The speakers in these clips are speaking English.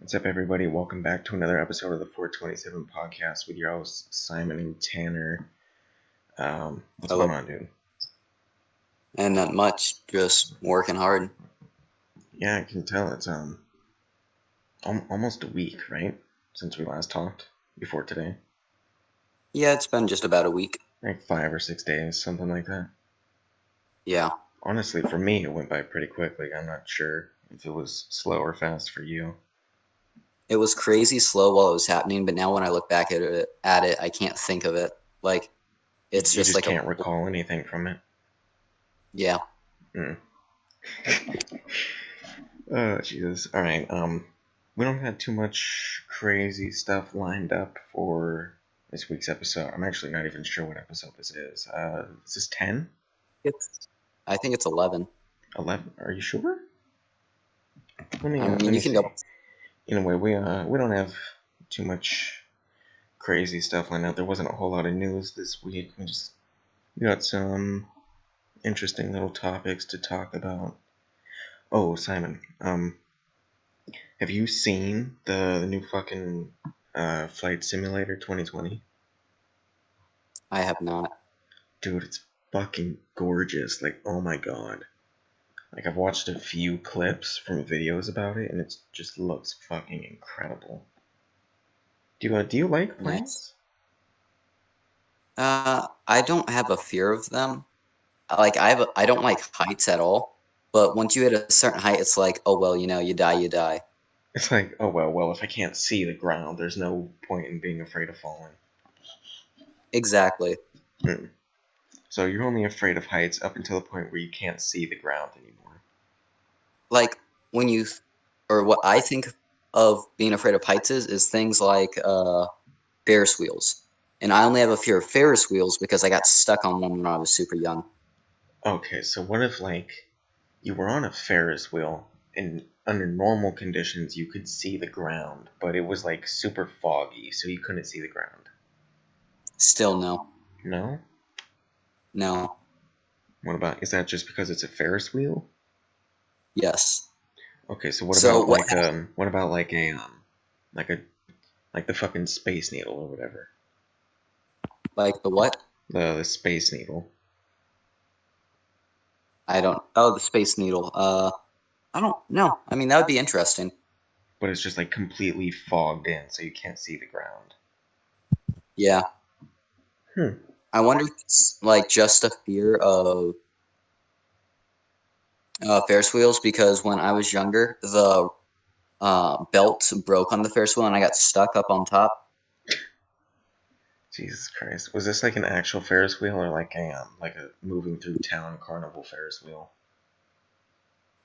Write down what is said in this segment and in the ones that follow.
What's up, everybody? Welcome back to another episode of the 427 podcast with your hosts, Simon and Tanner. What's Hello. going on, dude? And not much, just working hard. Yeah, I can tell it's almost a week, right? Since we last talked before today. Yeah, it's been just about a week. Like 5 or 6 days, something like that. Yeah. Honestly, for me, it went by pretty quickly. I'm not sure if it was slow or fast for you. It was crazy slow while it was happening, but now when I look back at it, I can't think of it. Like, it's You just just like can't recall anything from it. yeah. Hmm. Oh, Jesus. All right. We don't have too much crazy stuff lined up for this week's episode. I'm actually not even sure what episode this is. Is this 10? I think it's 11. 11? Are you sure? Let me I let mean, me you can see. double. Anyway, we don't have too much crazy stuff lined up. There wasn't a whole lot of news this week. We got some interesting little topics to talk about. Oh, Simon. Have you seen the new fucking Flight Simulator 2020? I have not. Dude, it's fucking gorgeous. Like, oh my god. Like, I've watched a few clips from videos about it, and it just looks fucking incredible. Do you like Nice. planes? I don't have a fear of them. I don't like heights at all. But once you hit a certain height, it's like, oh well, you die, you die. It's like, oh well, if I can't see the ground, there's no point in being afraid of falling. Exactly. Hmm. So you're only afraid of heights up until the point where you can't see the ground anymore. Like when or what I think of being afraid of heights is things like Ferris wheels. And I only have a fear of Ferris wheels because I got stuck on one when I was super young. Okay, so what if, like, you were on a Ferris wheel and under normal conditions you could see the ground, but it was like super foggy, so you couldn't see the ground? Still no. No? No. What about, is that just because it's a Ferris wheel? Yes. Okay, so So what what about like like a like the fucking Space Needle or whatever? like the what? The Space Needle. I don't Oh, the Space Needle. I don't know. I mean that would be interesting. But it's just like completely fogged in, so you can't see the ground. Yeah. Hmm. I wonder if it's like just a fear of Ferris wheels because when I was younger, the belt broke on the Ferris wheel and I got stuck up on top. Jesus Christ. Was this like an actual Ferris wheel or like a moving through town carnival Ferris wheel?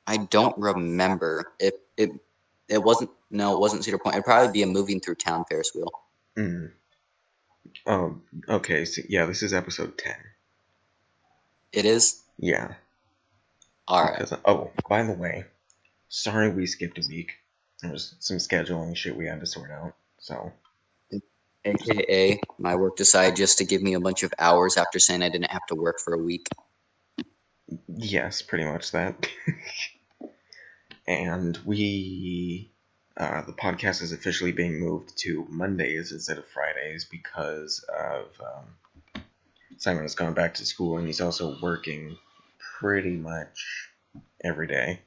I don't remember. It wasn't. No, it wasn't Cedar Point. It'd probably be a moving through town Ferris wheel. Hmm. Oh, okay. So yeah, this is episode 10. It is. Yeah. All right. Because oh, by the way, sorry we skipped a week. There was some scheduling shit we had to sort out. So AKA, my work decided just to give me a bunch of hours after saying I didn't have to work for a week. yes, pretty much that. And the podcast is officially being moved to Mondays instead of Fridays because of Simon has gone back to school and he's also working pretty much every day.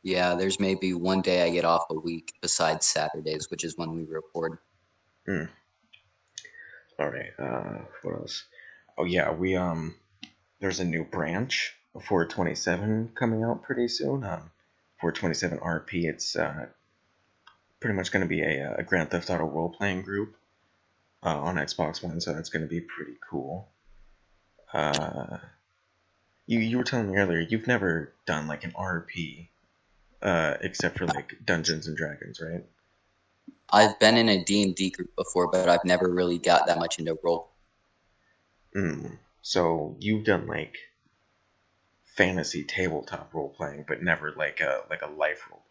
Yeah, there's maybe one day I get off a week besides Saturdays, which is when we record. Hmm. All right. What else? Oh yeah, we there's a new branch of 427 coming out pretty soon. 427 RP. It's pretty much going to be a Grand Theft Auto role playing group on Xbox One, so that's going to be pretty cool. You were telling me earlier you've never done like an RP except for like Dungeons and Dragons, right? I've been in a D&D group before, but I've never really got that much into role. So you've done like fantasy tabletop role playing, but never like a life role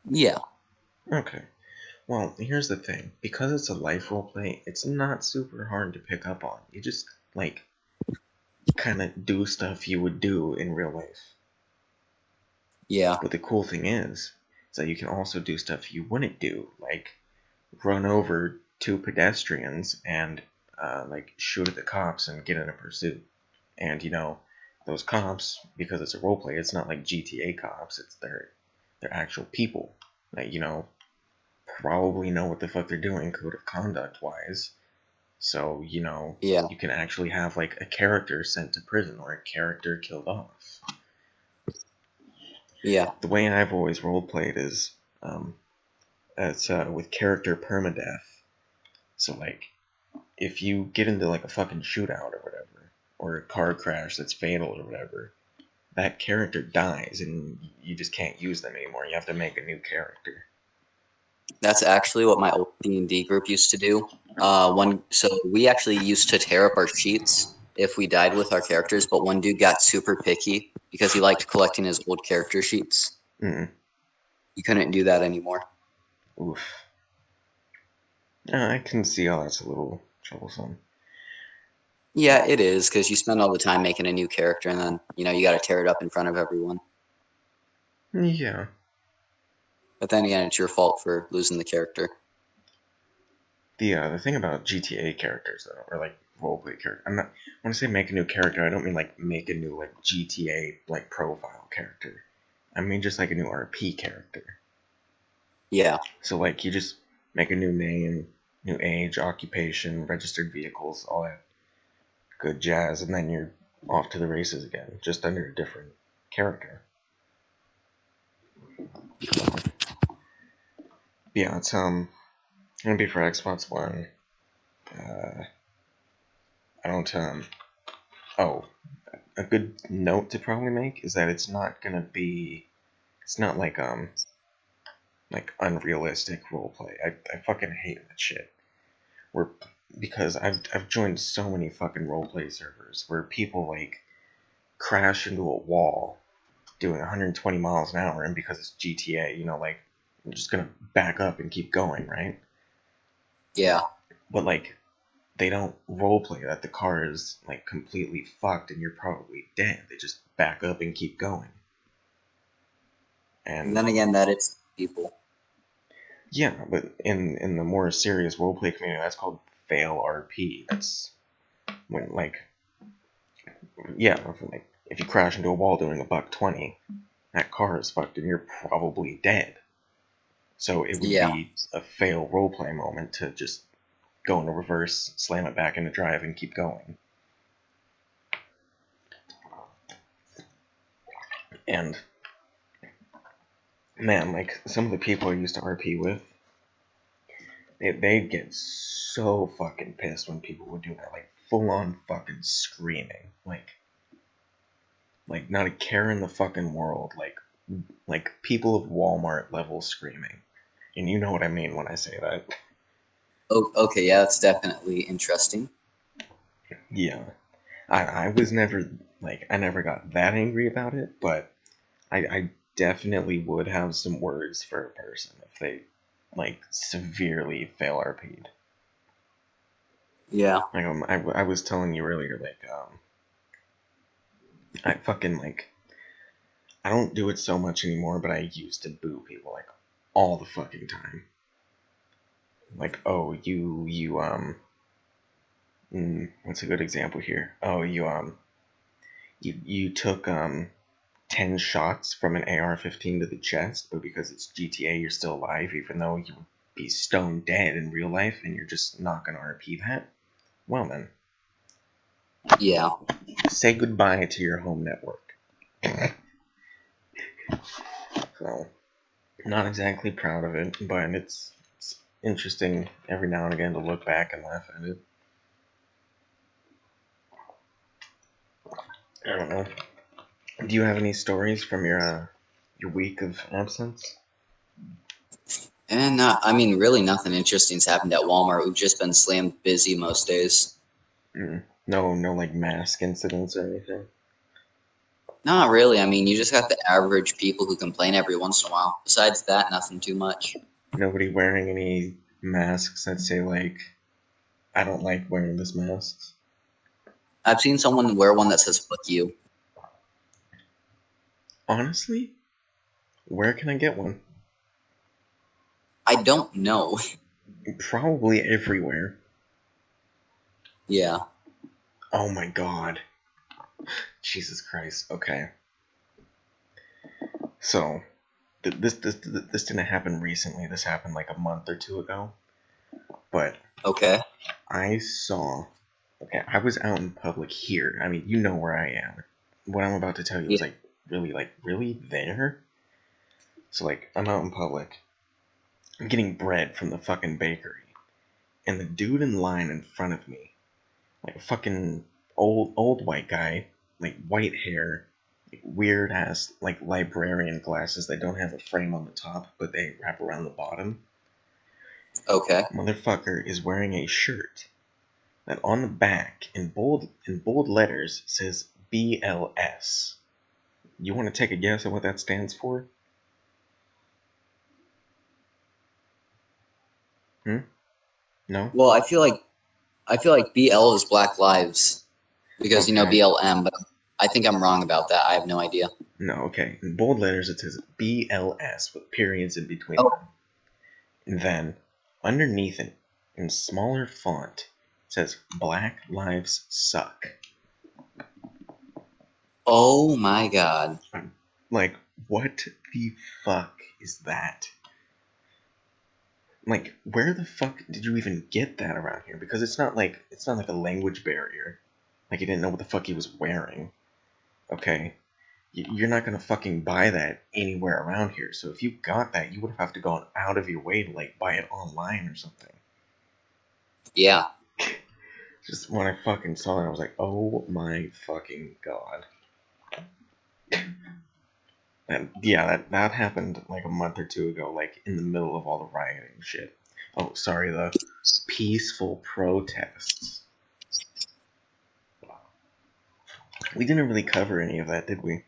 Yeah. play. Okay. Well, here's the thing. Because it's a life role play, it's not super hard to pick up on. You just like kind of do stuff you would do in real life. Yeah. But the cool thing is So you can also do stuff you wouldn't do, like run over two pedestrians and like shoot at the cops and get in a pursuit. And those cops, because it's a role play, it's not like GTA cops. It's they're actual people that probably know what the fuck they're doing, code of conduct wise. So Yeah. you can actually have like a character sent to prison or a character killed off. Yeah. The way I've always role played is it's with character permadeath. So like if you get into like a fucking shootout or whatever, or a car crash that's fatal or whatever, that character dies and you just can't use them anymore. You have to make a new character. That's actually what my old D&D group used to do. So we actually used to tear up our sheets if we died with our characters, but one dude got super picky because he liked collecting his old character sheets. Mm. You couldn't do that anymore. Oof. I can see how that's a little troublesome. Yeah, it is because you spend all the time making a new character, and then you got to tear it up in front of everyone. Yeah. But then again, it's your fault for losing the character. The thing about GTA characters though, or like roleplay character, I'm not when I say make a new character, I don't mean like make a new like GTA like profile character. I mean just like a new RP character. Yeah. So like you just make a new name, new age, occupation, registered vehicles, all that good jazz, and then you're off to the races again, just under a different character. Yeah, it's gonna be for Xbox One. I don't oh, a good note to probably make is that it's not gonna be, it's not like unrealistic roleplay. I fucking hate that shit. Where because I've joined so many fucking roleplay servers where people like crash into a wall doing 120 miles an hour, and because it's GTA, like I'm just gonna back up and keep going, right? Yeah. But like they don't roleplay that the car is like completely fucked and you're probably dead. They just back up and keep going. And And then again, that it's people. yeah, but in the more serious roleplay community, that's called fail RP. That's when like yeah, like if you crash into a wall doing a buck 20, that car is fucked and you're probably dead. So it would Yeah. be a fail roleplay moment to just go into reverse, slam it back into drive, and keep going. And man, like some of the people I used to RP with, they'd get so fucking pissed when people would do that, like full on fucking screaming, like not a care in the fucking world, like people of Walmart level screaming, and you know what I mean when I say that. Oh, okay. Yeah, that's definitely interesting. Yeah, I was never like I never got that angry about it, but I definitely would have some words for a person if they like severely fail RP'd. Yeah. Like I was telling you earlier, like I fucking like I don't do it so much anymore, but I used to boo people like all the fucking time. Like, oh, what's a good example here? Oh, you took 10 shots from an AR-15 to the chest, but because it's GTA, you're still alive, even though you would be stone dead in real life, and you're just not gonna RP that. Well then, Yeah. say goodbye to your home network. So, not exactly proud of it, but it's interesting every now and again to look back and laugh at it. I don't know. Do you have any stories from your week of absence? And I mean, really, nothing interesting's happened at Walmart. We've just been slammed busy most days. No, like mask incidents or anything. Not really. I mean, you just got the average people who complain every once in a while. Besides that, nothing too much. Nobody wearing any masks that say like, "I don't like wearing this mask." I've seen someone wear one that says "fuck you." Honestly, where can I get one? I don't know. Probably everywhere. Yeah. Oh my god. Jesus Christ. Okay. So, this didn't happen recently. This happened like a month or two ago. But Okay. I saw. Okay, I was out in public here. I mean, you know where I am. What I'm about to tell you Yeah. is like really there. So like, I'm out in public. I'm getting bread from the fucking bakery, and the dude in line in front of me, like a fucking old white guy, like white hair, like weird ass like librarian glasses that don't have a frame on the top, but they wrap around the bottom. Okay. Motherfucker is wearing a shirt that on the back in bold letters says BLS. You want to take a guess at what that stands for? Hmm? No? Well, I feel like BL is Black Lives because Okay. BLM, but I think I'm wrong about that. I have no idea. No, okay. In bold letters it says BLS with periods in between Oh. them. And then underneath it, in smaller font, it says Black Lives Suck. Oh my God. Like, what the fuck is that? Like, where the fuck did you even get that around here? Because it's not like a language barrier. Like, he didn't know what the fuck he was wearing. Okay, you're not gonna fucking buy that anywhere around here. So if you got that, you would have to go out of your way to like buy it online or something. Yeah. Just when I fucking saw that, I was like, oh my fucking god. And yeah, that happened like a month or two ago, like in the middle of all the rioting shit. Oh, sorry, the peaceful protests. We didn't really cover any of that, did we?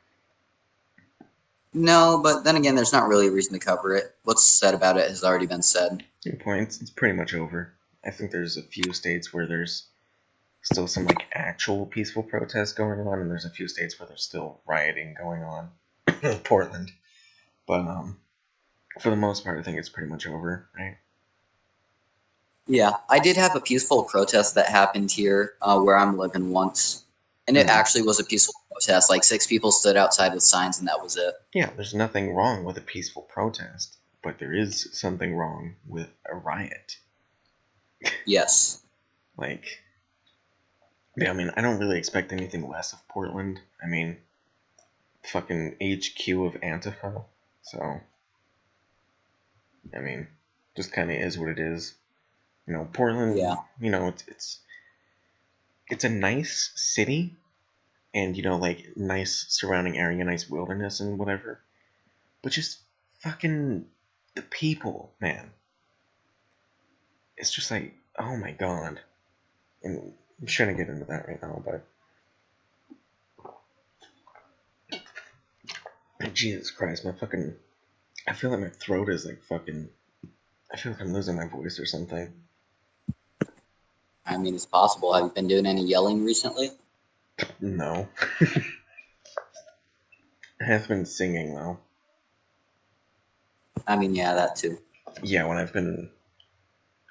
No, but then again, there's not really a reason to cover it. What's said about it has already been said. Good point. It's pretty much over. I think there's a few states where there's still some like actual peaceful protests going on, and there's a few states where there's still rioting going on. Portland, but for the most part, I think it's pretty much over, right? Yeah, I did have a peaceful protest that happened here where I'm living once, and it Hmm. actually was a peaceful protest. Like 6 people stood outside with signs, and that was it. Yeah, there's nothing wrong with a peaceful protest, but there is something wrong with a riot. Yes. Like, yeah, I mean, I don't really expect anything less of Portland. I mean, fucking HQ of Antifa. So, I mean, just kind of is what it is. Yeah. Portland. It's a nice city, and like nice surrounding area, nice wilderness and whatever. But just fucking the people, man. It's just like, oh my god. And I'm trying to get into that right now, but Jesus Christ, I feel like my throat is like fucking. I feel like I'm losing my voice or something. I mean, it's possible. Have you been doing any yelling recently? No. I have been singing though. I mean, yeah, that too. Yeah, when I've been.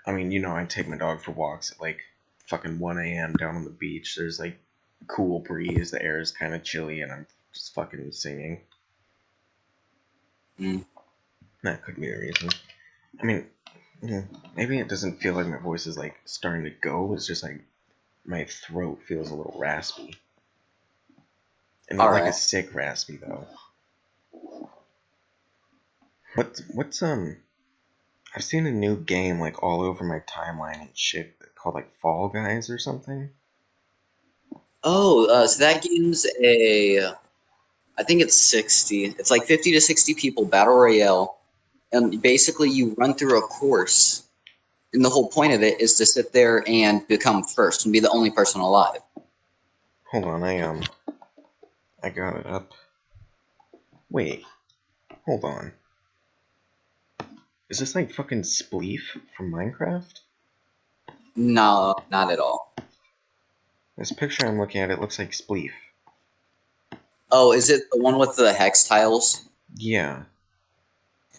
I mean, I take my dog for walks at like fucking 1 a.m. down on the beach. There's like cool breeze, the air is kind of chilly, and I'm just fucking singing. Mm. That could be the reason. I mean, maybe it doesn't feel like my voice is like starting to go. It's just like my throat feels a little raspy, and All not like a right. sick raspy though. What's I've seen a new game like all over my timeline and shit called like Fall Guys or something. Oh, so that game's I think it's 60. It's like 50 to 60 people battle royale, and basically you run through a course, and the whole point of it is to sit there and become first and be the only person alive. Hold on, I got it up. Wait, hold on. Is this like fucking Spleef from Minecraft? No, not at all. This picture I'm looking at, it looks like Spleef. Oh, is it the one with the hex tiles? Yeah.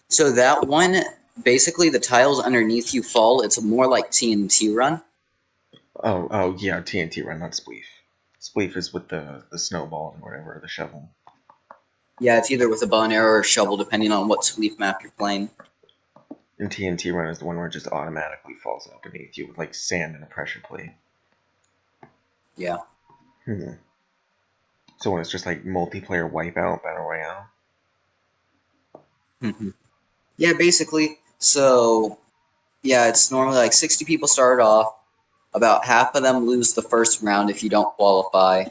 So that one, basically the tiles underneath you fall. It's more like TNT Run. Oh, yeah, TNT Run, not Spleef. Spleef is with the snowball or whatever, the shovel. Yeah, it's either with a bow and arrow or shovel, depending on what Spleef map you're playing. And TNT Run is the one where it just automatically falls out beneath you with like sand and a pressure plate. Yeah. So when it's just like multiplayer wipeout battle royale. Yeah, basically. So, yeah, it's normally like 60 people start off. About half of them lose the first round if you don't qualify.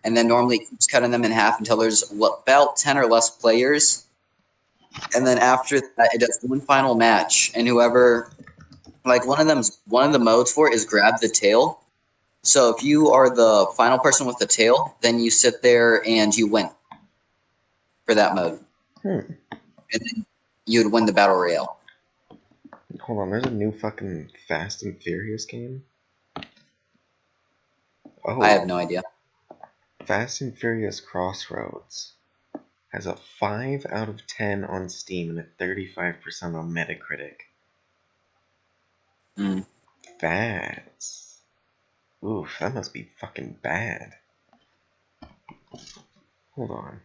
And then normally it keeps cutting them in half until there's about 10 or less players. And then after that, it does one final match. And whoever, like one of the modes for it is grab the tail. So if you are the final person with the tail, then you sit there and you win for that mode. And then you would win the battle royale. Hold on, there's a new fucking Fast and Furious game? Oh. I have no idea. Fast and Furious Crossroads has a 5 out of 10 on Steam and a 35% on Metacritic. That's... Oof, that must be fucking bad. Hold on.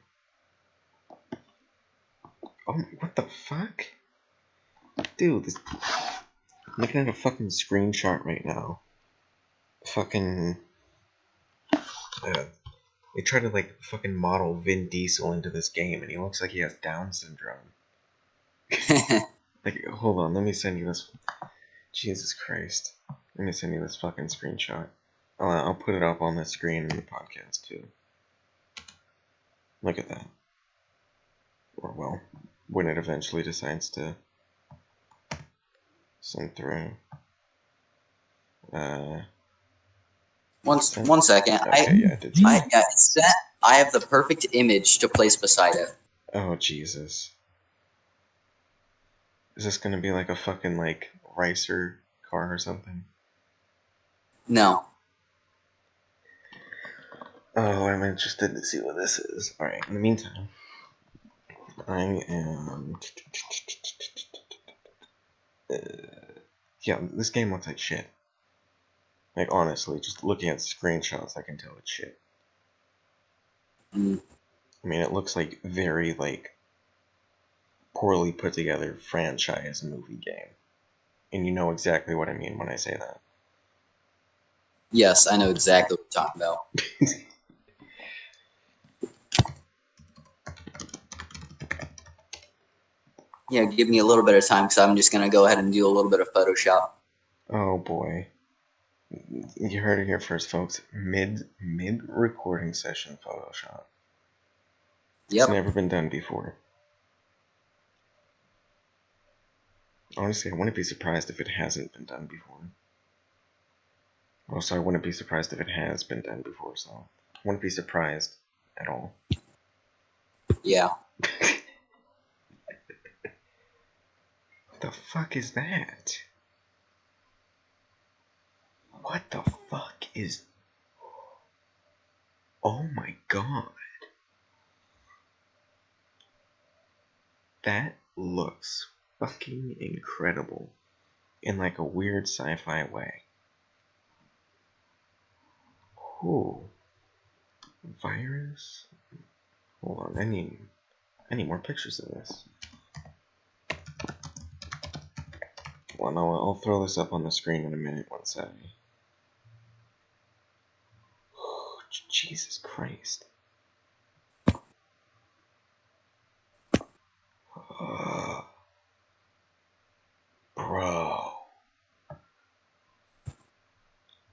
Oh, what the fuck? Dude, this... I'm looking at a fucking screenshot right now. Fucking... they tried to, like, fucking model Vin Diesel into this game, and he looks like he has Down syndrome. Like, hold on, let me send you this... Jesus Christ. Let me send you this fucking screenshot. I'll put it up on the screen in the podcast, too. Look at that. Or, well, when it eventually decides to send through. One second. Okay, yeah, it did. It's set. I have the perfect image to place beside it. Oh, Jesus. Is this gonna be like a fucking, like, racer car or something? No. Oh, I'm interested to see what this is. Alright, in the meantime, I am... yeah, this game looks like shit. Like, honestly, just looking at screenshots, I can tell it's shit. I mean, it looks like very, like, poorly put together franchise movie game. And you know exactly what I mean when I say that. Yes, I know exactly what you're talking about. Yeah, give me a little bit of time because I'm just going to go ahead and do a little bit of Photoshop. Oh boy. You heard it here first, folks. Mid recording session Photoshop. Yep. It's never been done before. Honestly, I wouldn't be surprised if it hasn't been done before. Also, I wouldn't be surprised if it has been done before, so I wouldn't be surprised at all. Yeah. What the fuck is that? What the fuck is... Oh my god. That looks fucking incredible. In like a weird sci-fi way. Ooh. Virus? Hold on, I need more pictures of this. Well, no, I'll throw this up on the screen in a minute once I... Jesus Christ. Bro.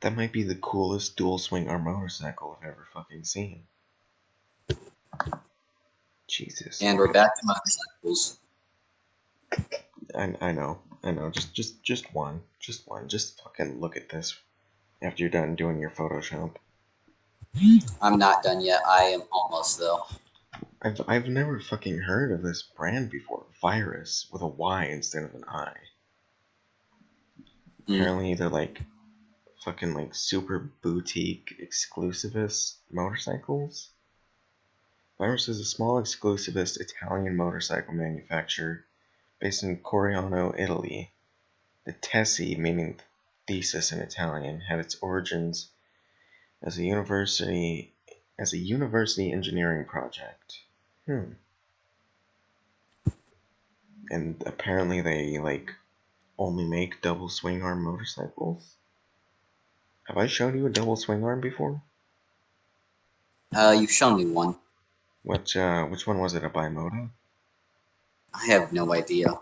That might be the coolest dual swing arm motorcycle I've ever fucking seen. Jesus. And we're back to motorcycles. I know. Just one. Just fucking look at this after you're done doing your Photoshop. I'm not done yet. I am almost, though. I've never fucking heard of this brand before. Virus with a Y instead of an I. Apparently they're like fucking like super boutique exclusivist motorcycles. Virus is a small exclusivist Italian motorcycle manufacturer based in Coriano, Italy. The Tesi, meaning thesis in Italian, had its origins as a university engineering project. And apparently they only make double swing arm motorcycles. Have I shown you a double swing arm before? You've shown me one. Which one was it? A bimoto? I have no idea.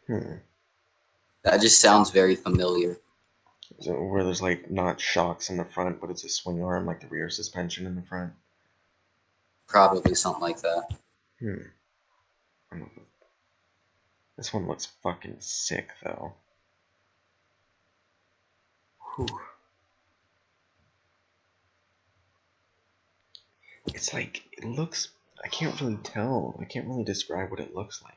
Hmm. That just sounds very familiar. So where there's not shocks in the front, but it's a swing arm, like the rear suspension in the front. Probably something like that. This one looks fucking sick, though. Whew. It's it looks, I can't really tell. I can't really describe what it looks like.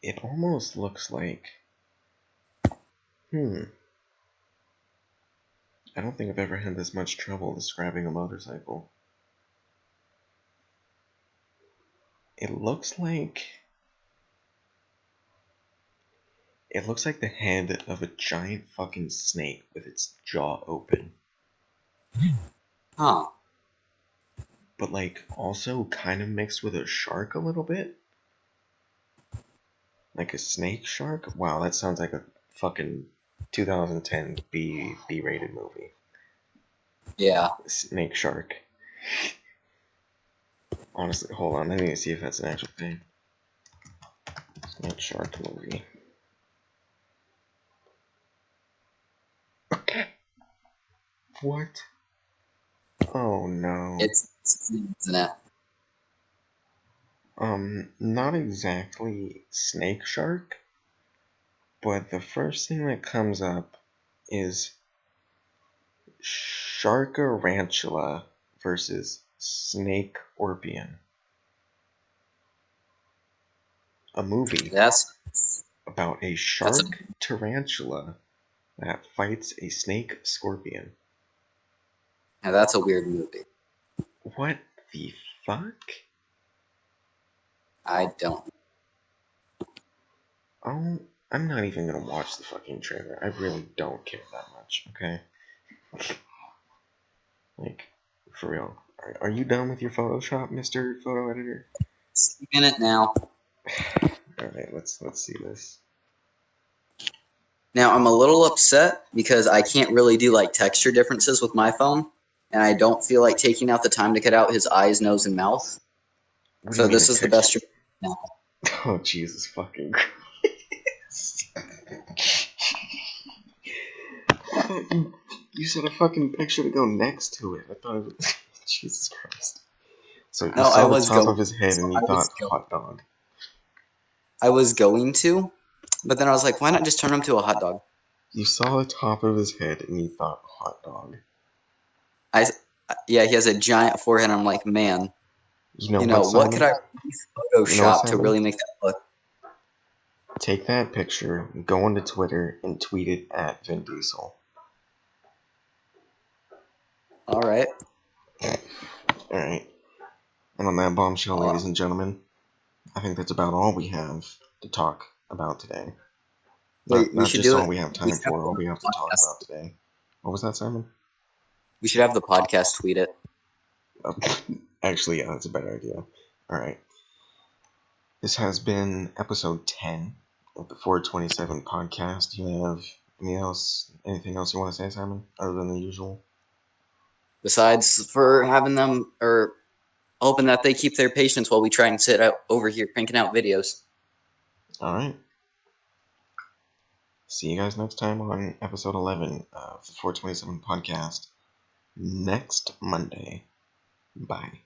It almost looks like, I don't think I've ever had this much trouble describing a motorcycle. It looks like the head of a giant fucking snake with its jaw open. Huh. But also kind of mixed with a shark a little bit. Like a snake shark? Wow, that sounds like a fucking 2010 B-rated movie. Yeah. Snake shark. Honestly, hold on. I need to see if that's an actual thing. Snake shark movie. What? Oh no. It's isn't it? Not exactly snake shark, but the first thing that comes up is Sharkarantula versus Snake Orpion. A movie That's about a that's a shark tarantula that fights a snake scorpion. now that's a weird movie. What the fuck? I don't. Oh, I'm not even gonna watch the fucking trailer. I really don't care that much, okay? For real. Are you done with your Photoshop, Mr. Photo Editor? In it now. Alright, let's see this. Now I'm a little upset because I can't really do texture differences with my phone, and I don't feel like taking out the time to cut out his eyes, nose, and mouth. What do So you mean this a is the texture? best now. Oh, Jesus fucking Christ. You said a fucking picture to go next to it. I thought it was... Jesus Christ. So you No, saw the top of his head and you thought hot dog. I was going to, but then I was like, why not just turn him to a hot dog? You saw the top of his head and you thought hot dog. Yeah, he has a giant forehead. And I'm like, man, You know what could I Photoshop to really make that look? Take that picture, go onto Twitter, and tweet it at Vin Diesel. All right. Alright. And on that bombshell, ladies and gentlemen, I think that's about all we have to talk about today. Not just all we have time for, all we have to talk about today. What was that, Simon? We should have the podcast tweet it. Actually, yeah, that's a better idea. Alright. This has been episode 10 of the 427 podcast. Do you have anything else you want to say, Simon, other than the usual? Besides for having them, or hoping that they keep their patience while we try and sit out over here cranking out videos. Alright. See you guys next time on episode 11 of the 427 podcast next Monday. Bye.